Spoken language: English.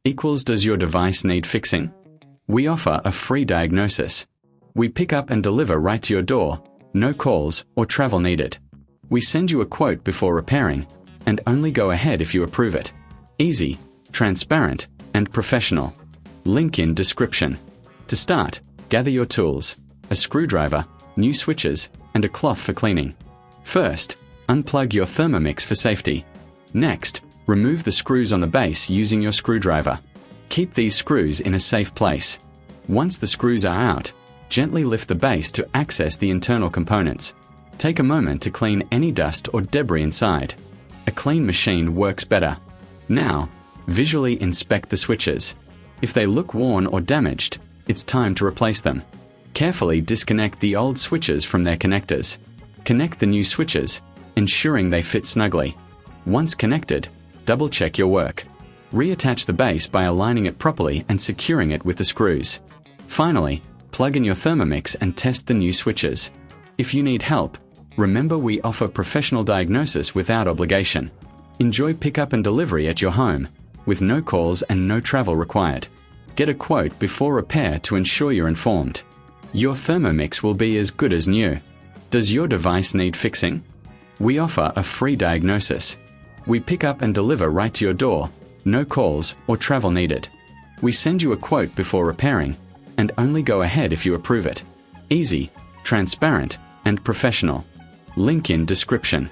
equals does your device need fixing? We offer a free diagnosis. We pick up and deliver right to your door, no calls or travel needed. We send you a quote before repairing, and only go ahead if you approve it. Easy, transparent, and professional. Link in description. To start, gather your tools, a screwdriver, new switches, and a cloth for cleaning. First, unplug your Thermomix for safety. Next, remove the screws on the base using your screwdriver. Keep these screws in a safe place. Once the screws are out, gently lift the base to access the internal components. Take a moment to clean any dust or debris inside. A clean machine works better. Now, visually inspect the switches. If they look worn or damaged, it's time to replace them. Carefully disconnect the old switches from their connectors. Connect the new switches, ensuring they fit snugly. Once connected, double-check your work. Reattach the base by aligning it properly and securing it with the screws. Finally, plug in your Thermomix and test the new switches. If you need help, remember we offer professional diagnosis without obligation. Enjoy pickup and delivery at your home, with no calls and no travel required. Get a quote before repair to ensure you're informed. Your Thermomix will be as good as new. Does your device need fixing? We offer a free diagnosis. We pick up and deliver right to your door, no calls or travel needed. We send you a quote before repairing, and only go ahead if you approve it. Easy, transparent, and professional. Link in description.